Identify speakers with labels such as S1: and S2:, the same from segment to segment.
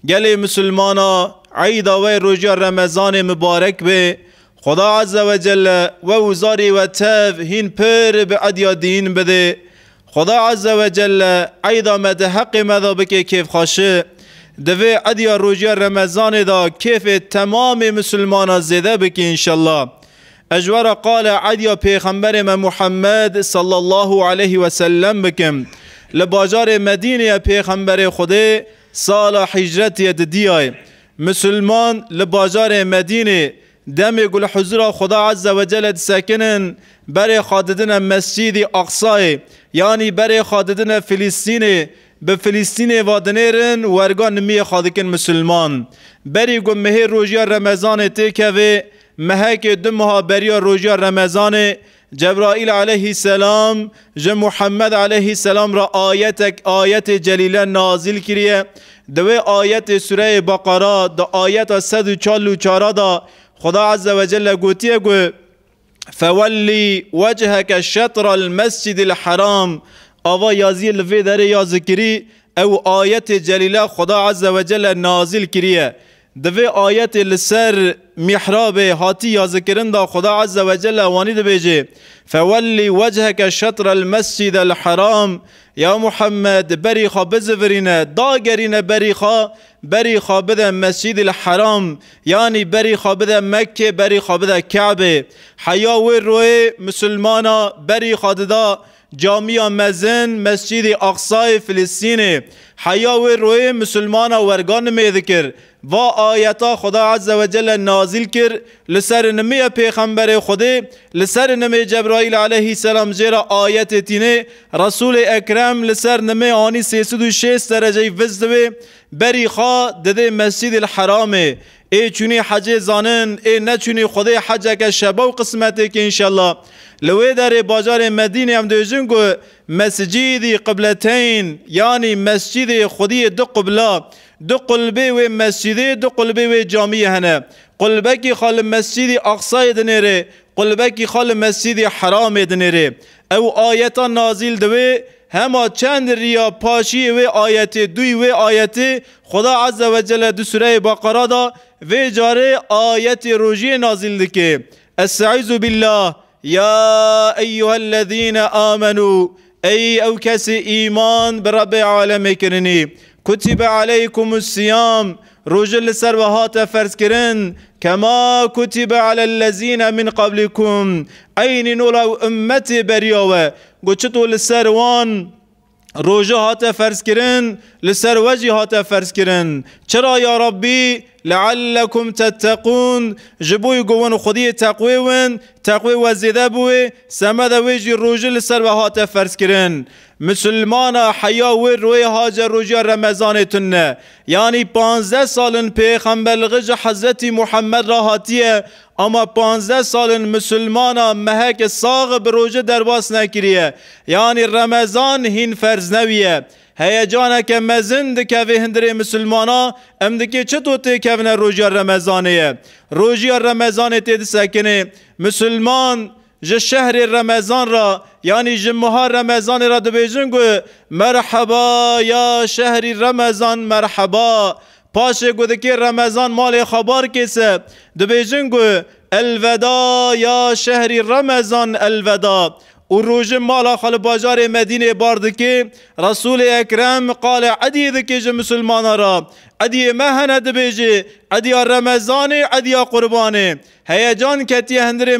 S1: گلی مسلمانا عید و روزه رمضان مبارک به خدا عز و جل و وزاری و تف هین پر به عدیا دین بده. خدا عز و جل عید مد حق مدا بکه کیف خاشه دوی عدیا روزه رمضان دا کیف تمام مسلمانا زیده بکه انشالله. اجوار قال عدیا پیغمبر محمد صلی الله علیه و سلم بکم لباجار مدینه پیغمبر خدا سال حجرت دیای مسلمان لباجار مدینه دم گل حضور خدا عز و جل ساکنن برای خاددن مسجد اقصای یعنی برای خاددن فلسطین به فلسطین وادنیرن ورگان نمی خادکن مسلمان بری گم مه روزه رمضان تکوه مهک دمها بریا روزه رمضان جبرائیل علیه السلام جه محمد علیه السلام را آیت جلیله نازل کریه دوی آیت سوره بقره دا آیت 144 دا خدا عز و جل گوتیه گو فولی وجهک شطر المسجد الحرام آوا یازی لفی داره یا ذکری او آیت جلیله خدا عز و جل نازل کریه دوی آیت لسر محراب هاتی یا ذکرن دا خدا عز و جل وانی دو بیجه فولی وجهک شطر المسجد الحرام یا محمد بریخا بزورینه داگرینه بریخا بده مسجد الحرام یعنی بریخا بده مکه بریخا بده کعبه حیاوی روی مسلمانا بریخا دا جامعه مزن مسجد اقصای فلسطین حیاوی روی مسلمانا ورگان میذکر و آیتا خدا عز و جل نازل کر لسر نمی پیغمبر خدا لسر نمی جبرائیل علیه السلام زیرا آیت تینه رسول اکرم لسر نمی آنی 306 درجه وزدوه بری خواه دده مسجد الحرامه ای چونی حج زانن ای نچونی خدا حج که شبه و قسمته که انشالله لوی در بازار مدینه هم دوزن گو مسجد قبلتین یعنی مسجد خودی دو قبله دو قلبه و مسجد دو قلبه و جامعه هنه قلبه کی خال مسجد اقصای دنیره قلبه کی خال مسجد حرام دنیره او آیتا نازل دوی هما چند ریا پاشی و آیت دوی و آیت خدا عز و جل دو سوره بقره دا و جاره آیت روژی نازل دکه استعیذ بالله یا ایها الذین آمنوا ای او کسی ایمان برب عالم کرنی کتب علیکم الصیام روژه لسر و هات فرض کرن کما کتب علی الذین من قبلکم این نولا امت بریاوه گوچتو لسر وان روژه هات فرض کرن لسر وجه هات فرض کرن چرا یا ربی لعلكم تتقون جبوی گوان خودی تقوی ون تقوی وزیده بوی سمد ویجی روژه لسر و هات فرض کرن مسلمانا حیاوی روی حاج روژه رمضان تنه یعنی 15 سال پیغمبر لغج حضرت محمد را هاتیه اما 15 سال مسلمانا مهک ساغ بروژه درباس نکریه یعنی رمضان هین فرض نویه هیجانه که مزند که وی هندره مسلمانا امدکی چطور تی که ونه روژه رمضانیه روژه رمضان تی سکنه مسلمان جه شهر رمضان را یعنی جمعه رمضان را دو بیجن گو مرحبا یا شهر رمضان مرحبا پاشه گو دکی رمضان مال خبار کسه دو بیجن گو الودا یا شهر رمضان الودا و روژه مالا خال باجار مدینه بارد که رسول اکرم قال عدی دکی جه مسلمان را عدی مهنه دبیجه عدی رمضان عدی قربانه هیجان کتی هندره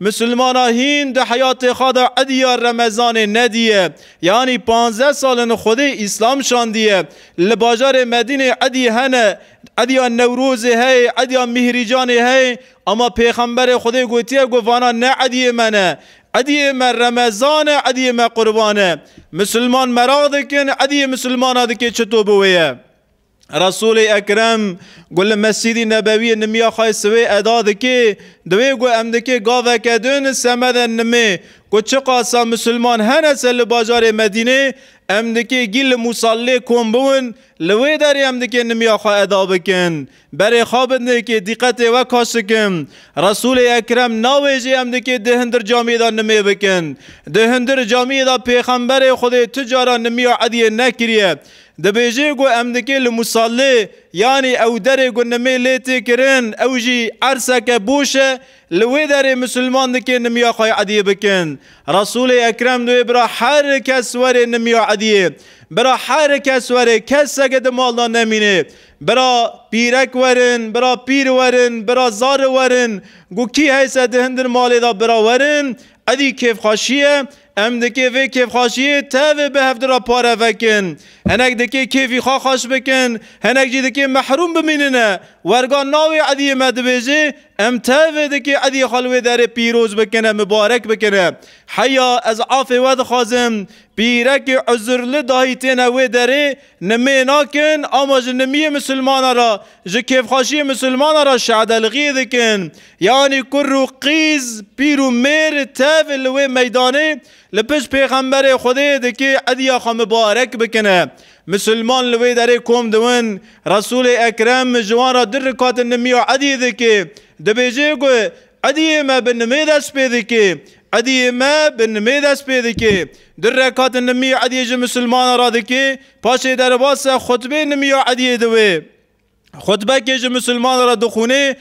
S1: مسلمانا هین ده حیات خدا عدی رمضان ندیه یعنی 15 سال خودی اسلام شاندیه لباجار مدینه عدی هنه عدی نوروز هی عدی مهریجان هی اما پیغمبر خودی گوتیه گوانا نه عدی منه عدی من رمضان عدی من قربانه مسلمان مراد کن عدی مسلمان دکی چطور بویه رسول اکرم گل مسجد نبوی نمیا خواهی سوی ادا دکی دوی گو امدکی گاوه کدون سمد نمی گو چه قاسا مسلمان هنه سل باجار مدینه امدکی گل مصلی کن بون لوی داری امدکی نمیا خواه ادا بکن برای خوابنده که دقت و کاشکم رسول اکرم ناویجی امدکی دهندر جامعه دا نمی بکن دهندر جامعه دا پیغمبر خود تجارا نمیا عدیه نکریه دبیجی گو امدکی لمصلی یعنی او در گو نمی لیتی کرن او جی عرصه که بوشه لوی در مسلمان دکی نمیا خواه عدیه بکن. رسول اکرم دوی برا هر کس وره نمیا عدیه، برا هر کس وره کس سگد مالنا نمینه، برا پیرک ورن، برا پیر ورن، برا زار ورن، گو کی حیثه دهندر مالی دا برا ورن ادی کیف خاشیه ام دکی وی کیف خاشیه تاوی به هفته را پاره وکن هنک دکی کیفی خاش بکن هنک جی دکی محروم بمیننه ورگان ناوی عدی مدبیجی ام تاوی دکی عدی خلوی داره پیروز بکنه مبارک بکنه. حیا از عافی ود خازم پیرک عذرلی داهیتین وی داره نمی ناکن اما جنمی مسلمان را جه کیف خاشی مسلمان را شعدلغی دکن یعنی کرو قیز پیرو میر تاوی لوی میدانه لپش پیغمبر خودی دکی عدی خوا مبارک بکنه. مسلمان لوی داره کوم دون رسول اکرم جوان را در رکات نمی و عدی دکی دبیجه گوی عدی ما بنمی دست پیده که عدی ما بنمی دست پیده که در رکات نمی عدی جه مسلمان را دکی پاشه در باس خطبه نمی و عدی دوی خطبه که جه مسلمان را دخونه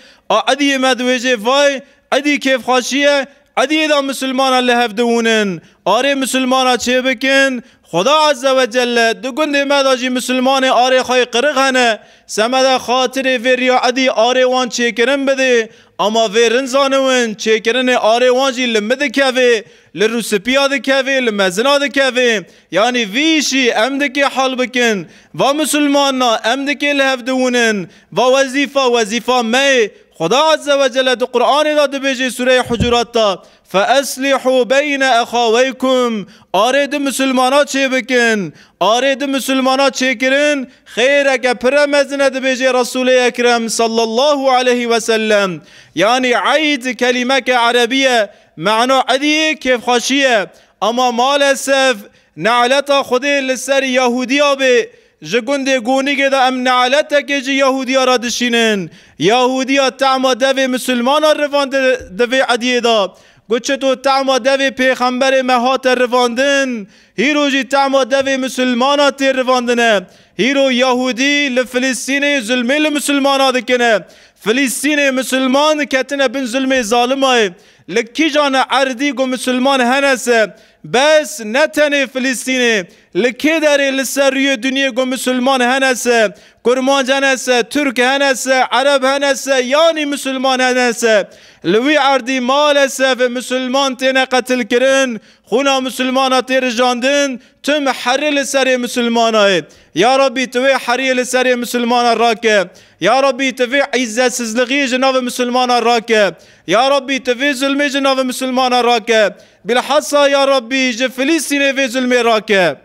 S1: عدی ما دویجه وای عدی کیف خاشیه عدی دا مسلمان اللي هفدونن آره مسلمان چه بکن خدا عز و جل دو گنده مداجی مسلمان آره خواهی قرق هنه سمده خاطر ویریا عدی آره وان چه کرن بده اما ویرن زانون چه کرن آره وان جی لمده کوه لروسپیا ده کوه لمزنا ده کوه یعنی ویشی امدکی حال بکن و مسلمان امدکی لهفدونن و وظیفه می خدا عز و جل دو قرآن داده بیجی سوره حجرات تا فاصلحوا بین اخویکم آره ده مسلمانات چه بکن آره ده مسلمانات چه کرن خیر اگه پرمزنه ده بیجی رسول اکرم صلی الله علیه و سلم یعنی عید کلمه که عربیه معنا عدیه کیف خاشیه اما مالسف نعلتا خودی لسر یهودی به جگنده گونی که دا ام نعلتا که جی یهودی را دشینن یهودی ها تعما دوی مسلمان ها روان دوی عدیه دا گوچه تو تعما دوی پیغمبر مهات رواندن هیرو جی تعما دوی مسلمان ها تیر رواندنه هیرو یهودی لفلسطین ظلمی لمسلمان ها دکنه فلسطین مسلمان کتنه بن ظلم ظالم های لکی جان عردی گو مسلمان هنسه بس نتنه فلسطینه لکی داره لسریه دنیا گو مسلمان هنسه کرمان هنسه ترک هنسه عرب هنسه یعنی مسلمان هنسه لوی عردی مالسه و مسلمان تینه قتل کرن خونا مسلمان تیر جاندن تم حری لسری مسلمان های یا ربی توی حری لسری مسلمان راکه یا ربی توی عزت سزلغی جناب مسلمان راکه یا ربی توی ظلم جناب مسلمان راکه بالحصا یا ربی جه فلسطین وی ظلم راکه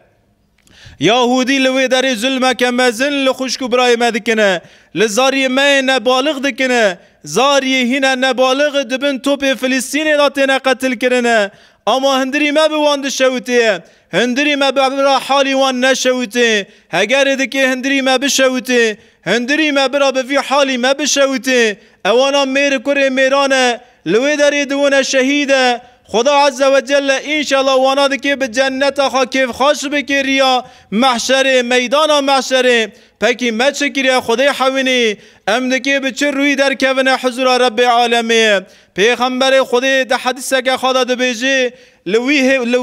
S1: یهودی لوی داری ظلمه که مزن لخوشکو برای مدکنه لزاری می نبالغ دکنه زاری هینه نبالغ دبن توپ فلسطین داتینه قتل کرنه اما هندری ما بواند شوته هندری ما برا حالی وان نشوته اگر دکه هندری ما بشوته هندری ما برا بفی حالی ما بشوته اوانا میر کره میرانه لوی داری دونه شهیده خدا عز و جل انشاءالله وانا دکی به جنت خوا کیف خاش بکریا محشر میدان محشر پکی مچکریا خدای حوینی ام دکی به چه روی در کون حضور رب عالمی پیغمبر خدای ده حدیثه که خدا ده بیجی لوی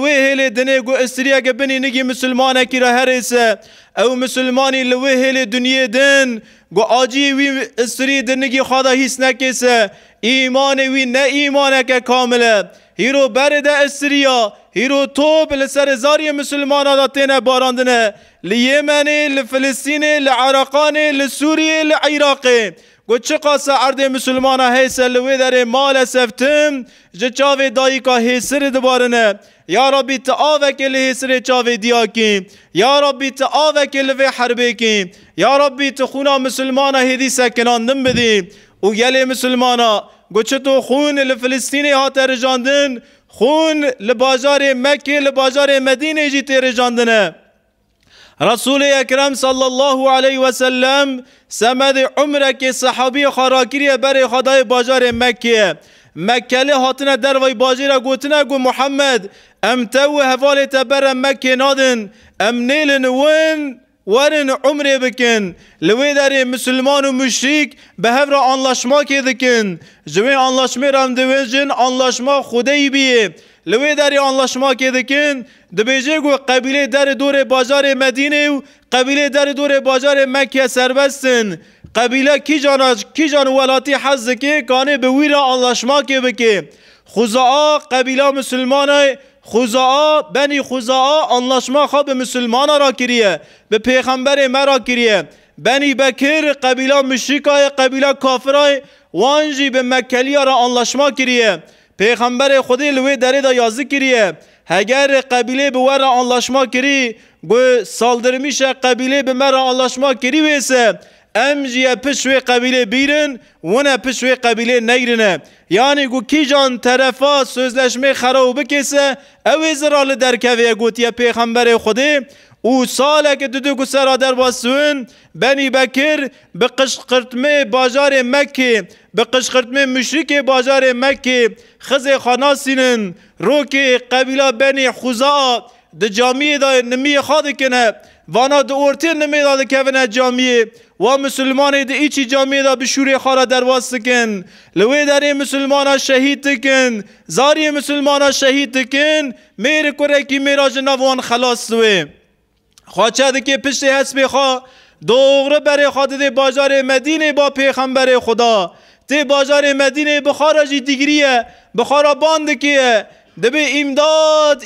S1: هیل دنه گو استریا که بنی نگی مسلمانه کی را هریسه او مسلمانی لوی هیل دنیا دن گو آجی وی استری دنگی خدا هیس نکیسه ایمان وی نه ایمانه که کامله هیرو برده استریا هیرو توب لسر زاری مسلمان داتینه باراندنه لیمنی لفلسطینی لعراقانی لسوریه لعراقی گو چه قاسه عرض مسلمان هیسه لوی داره مال سفتم جه چاوه دایی که هیسر دبارنه یا ربی تعاوه که لحیسر چاوه دیا کی یا ربی تعاوه که لوی حربه کی یا ربی تخونا مسلمان هیدی سکناندن بدی او گلی مسلمان گو چه تو خون لفلسطینی ها ترجاندن خون لباجار مکه لباجار مدینه جی ترجاندنه رسول اکرم صلی الله علیه و سلم سمد عمره که صحابی خاراکری بر خدای باجار مکه مکه هاتنه در وی باجر گوتنه گو محمد ام تو حوالت بر مکه نادن ام نیل نوین ورن عمره بکن لوی داری مسلمان و مشرک به هفر انلاشما که دکن جوی انلاشما رم دویجن انلاشما خودی بیه لوی داری انلاشما که دکن دبیجه گو قبیله در دور بازار مدینه و قبیله در دور بازار مکه سربستن قبیله کی جان ولاتی حز که کانه به ویرا انلاشما که بکه خزاعه قبیله مسلمانه خزاعه بنی خزاعه انلاشما خواه به مسلمان را کریه به پیغمبر مرا کریه بنی بکر قبیله مشرکای قبیله کافرای وانجی به مکلی را انلاشما کریه پیغمبر خودی لوی داره دا یازی کریه اگر قبیله به ور انلاشما کری گو سالدرمیشه قبیله به مرا انلاشما کری ویسه امجیه پشوی قبیله بیرن ونه پشوی قبیله نیرنه یعنی گو کی جان طرفا سوزلشمه خراب بکسه اوی زرال درکوه گوتیه پیغمبر خودی او ساله که دو گو سرا در باسون بنی بکر به قشقرتمه بازار مکه به قشقرتمه مشرک بازار مکه خز خاناسینن رو که قبیله بنی خزاعه ده جامعه دا نمی خواهد کنه وانا ده اورتی نمی داده که ونه جامعه و مسلمان ده ایچی جامعه دا بشوری خارا درواز کن لوی داری مسلمان شهید کن زاری مسلمان شهید کن میر کره کی میراج نوان خلاص دوی خواچه ده که پشت حسب خواه دوغره برای خواهد ده بازار مدینه با پیغمبر خدا ده بازار مدینه بخارا جی دیگریه بخارا باند که دبی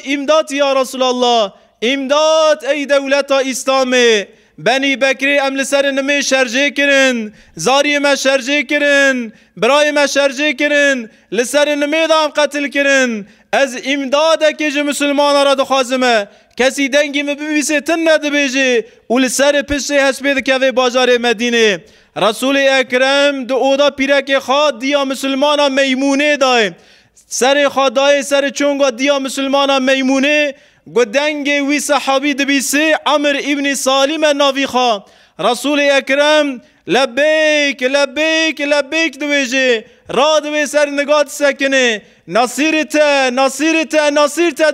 S1: امداد یا رسول الله امداد ای دولت اسلامی بنی بکری ام لسر نمی شرجه کرن زاری ما شرجه کرن برای ما شرجه کرن لسر نمی دام قتل کرن از امداد که جو مسلمان را دخوازمه کسی دنگی مبیسه تن نده بیجه و لسر پشت حسبه که بازار مدینه رسول اکرم دو اودا پیرک خواد دیا مسلمان میمونه دای سر خدای سر چونگا دیا مسلمان میمونه گو دنگ وی صحابی دبیسه عمر ابن سالم ناوی خواه رسول اکرم لبیک لبیک لبیک دویجه را دوی سر نگات سکنه نصیرت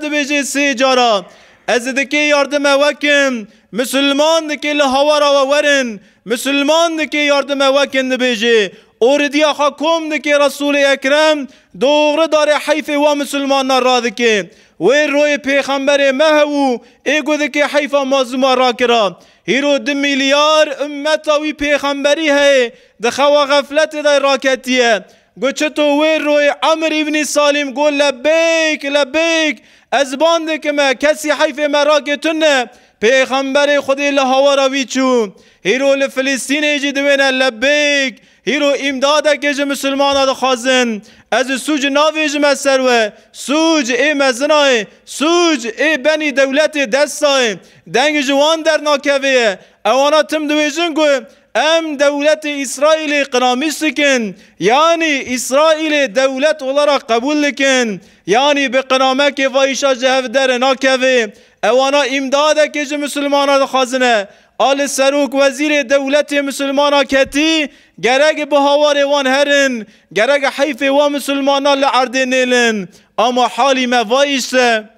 S1: دویجه سی جارا از دکی یاردم وکم مسلمان دکی لحوارا ورن مسلمان دکی یاردم وکن دبیجه اوردیا حکم دکی رسول اکرم دوغره داره حیف و مسلمان را دکی وی روی پیغمبر مهو ایگو دکی حیف مازوم را کرا هیرو 2 میلیار امتا وی پیغمبری ہے دخوا غفلت دا راکتیه گو چطو وی روی عمر ابن سالم گو لبیک لبیک از بانده که ما کسی حیف مراکتونه پیغمبر خودی لحوارا وی چون هیرو لفلسطین ایجی دوینه لبیک هیرو امداده که جو مسلمان دا خازن از سوج ناویج مسروه سوج ای مزنای سوج ای بنی دولت دستای دنگ جوان در ناکوه اوانا تم دویجن گو ام دولت اسرائیل قنامیش کن یعنی اسرائیل دولت اولا قبول کن یعنی به قنامه که وایشا جهو در ناکوه اوانا امداده که جو مسلمان دا خازنه آل سروک وزیر دولت مسلمان کتی گرگ به هوار وان هرن گرگ حیف و مسلمان لعرده نیلن اما حالی ما وایسته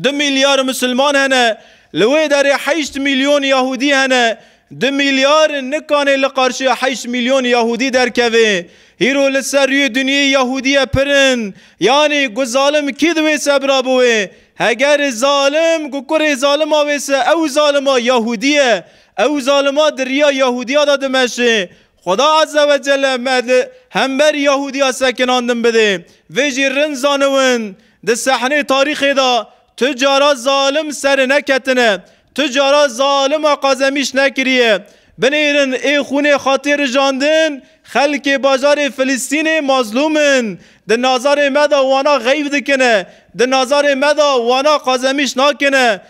S1: 2 میلیار مسلمان هنه لوی در 8 میلیون یهودی هنه 2 میلیار نکانه لقارشی 8 میلیون یهودی در کوه هیرو لسر روی دنیا یهودی پرن یعنی گو ظالم کی دوی سبرا بوه اگر ظالم گو کره ظالم آویسه او ظالم یهودیه او ظالم دریا یهودی ها داده مشه خدا عز و جل هم بر یهودی ها سکناندن بده ویجی رنزانون ده صحنه تاریخی دا تجارا ظالم سر نکتنه تجارا ظالم قازمیش نکریه بنیرن ای خونه خاطر جاندن خلق بازار فلسطین مظلومن ده نظر مدا وانا غیب دکنه ده نظر مدا وانا قازمیش نکنه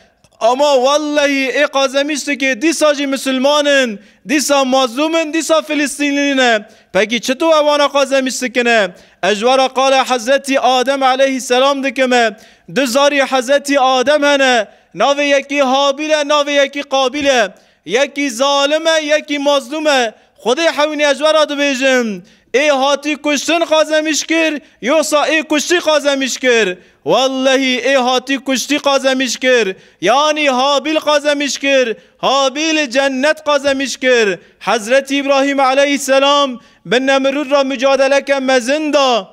S1: اما والله ای قازمیش که دیسا جی مسلمانن دیسا مظلومن دیسا فلسطینینه پاکی چطور وانا قازمیش کنه اجوارا قال حضرت آدم علیه السلام دکمه دو زاری حضرت آدم هنه ناوی یکی حابیله ناوی یکی قابیله یکی ظالمه یکی مظلومه خودی حوینی اجوارا دو بیجم ای هاتی کشتن قازمیش کر یوسا ای کشتی قازمیش کر والله ای هاتی کشتی قازمیش کر یعنی هابیل قازمیش کر هابیل جنت قازمیش کر حضرت ابراهیم علیه السلام به نمرود را مجادله که مزنده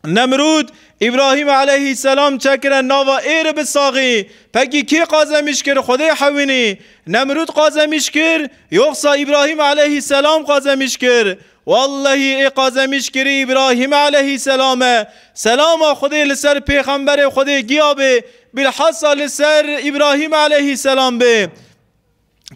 S1: نمرود ابراهیم علیه السلام چکر ناوا ایر بساقی پکی کی قازمیش کر خدای حوینی نمرود قازمیش کر یوسا ابراهیم علیه السلام قازمیش کر والله ای قازمیش کری ابراهیم علیه السلام سلام خدای لسر پیغمبر خدای گیابه بالحصا لسر ابراهیم علیه السلام به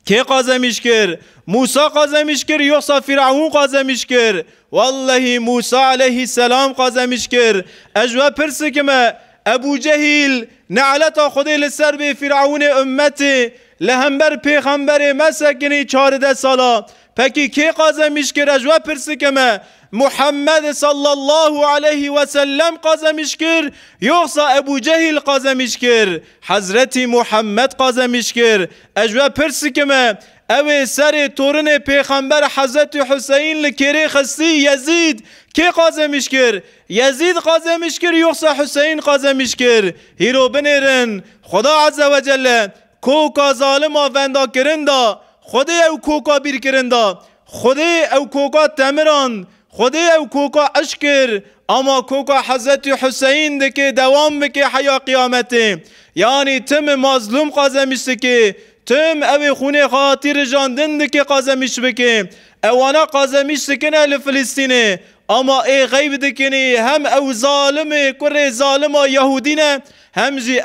S1: که قازمیش کر موسی قازمیش کر یوسا فرعون قازمیش کر والله موسی علیه السلام قازمیش کر اجوا پرس کما ابو جهل نعلتا خدای لسر به فرعون امتی لهمبر پیغمبر مسکنی 14 سالا پکی که قازمیش کر اجوا پرس کما محمد صلی الله علیه و سلم قازمیش کر یوسا ابو جهل قازمیش کر حضرت محمد قازمیش کر اجوا پرس کما او سر تورن پیغمبر حضرت حسین لکری خستی یزید که قازمیش کر یزید قازمیش کر یوسا حسین قازمیش کر هیرو بنیرن خدا عز و جل کوکا ظالم وندا کرندا خدای او کوکا بیر کرندا خدای او کوکا تمران خدای او کوکا اشکر اما کوکا حضرت حسین ده که دوام بکه حیا قیامته یعنی تم مظلوم قازمیش که تم او خونه خاطر جاندن ده که قازمیش بکه اوانا قازمیش سکنه لفلسطینه اما ای غیب دکنی هم او ظالم کره ظالم یهودینه هم جی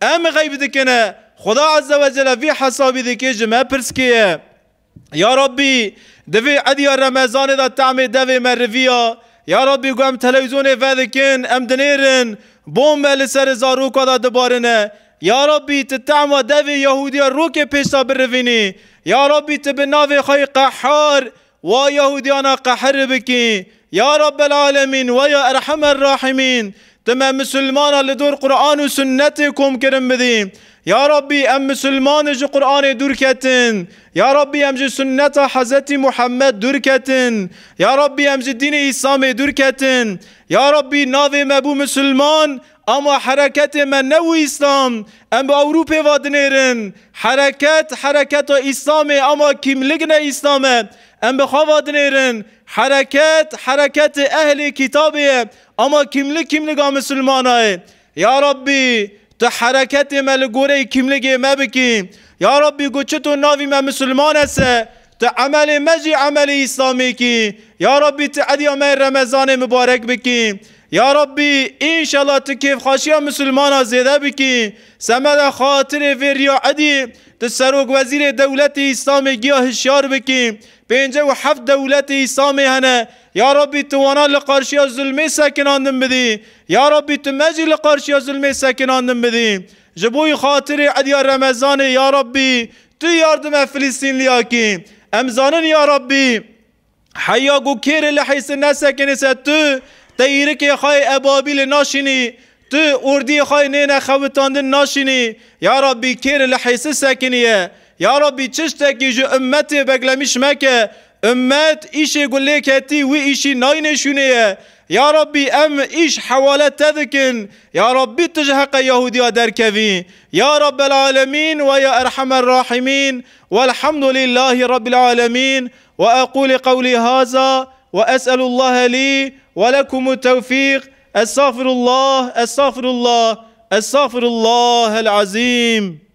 S1: ام غیب دکنه خدا عز و جل وی حسابی دکه جمع پرس که یا ربی دوی عدی رمضان دا تعمی دوی مرویا یا ربی گوهم تلویزیون فدکن ام دنیرن بوم لسر زاروکا دا دبارنه یا ربی تتعمى دوی یهودی روک پیشتا بروینی یا ربی تبناوی خواهی قحار و یهودیانا قحر بکی یا رب العالمین و یا ارحم الراحمین تمام مسلمان لدور قرآن و سنت کم کرم بدیم یا ربی ام مسلمان جو قرآن دور کتن یا ربی ام جو سنت حضرت محمد دور کتن یا ربی ام جو دین اسلام دور کتن یا ربی ناوی مبو مسلمان اما حرکت من نو اسلام ام با اروپا وادنیرن حرکت اسلام اما کملگن اسلام ام بخوا وادنیرن حرکت اهل کتابه اما کملگا مسلمانای یا ربی تو حرکت ملگوره کملگی مبکی یا ربی گوچه تو ناوی من مسلمان هسته تو عمل مجی عمل اسلامی کی یا ربی تو عدیام رمضان مبارک بکی یا ربی انشالله تو کیف خاشی مسلمان زیده بکی سمد خاطر ویریا عدی تو سروک وزیر دولت اسلامی گیا هشیار بکی 57 دولت اسلامی هنه یا ربی تو وانا لقارشی ظلمی سکناندن بدی یا ربی تو مجی لقارشی ظلمی سکناندن بدی جبوی خاطر عدی رمضان یا ربی تو یاردم فلسطین لیا کی امزانن یا ربی حیا گو کیر لحیس نسکنی ست تو تیرک خواهی ابابیل ناشینی تو اردی خواهی نینه خوتاندن ناشینی یا ربی کیر لحیس سکنیه یا ربی چشتکی جو امتی بگلمیش مکه امت ایشی گله کتی و ایشی ناینشونه یا ربی ام ایش حوالت تذکن یا ربی تجحق یهودیا درکوی یا رب العالمین و یا ارحم الراحمین والحمد لله رب العالمين وأقول قولي هذا وأسأل الله لي ولكم التوفيق أستغفر الله أستغفر الله أستغفر الله العظيم.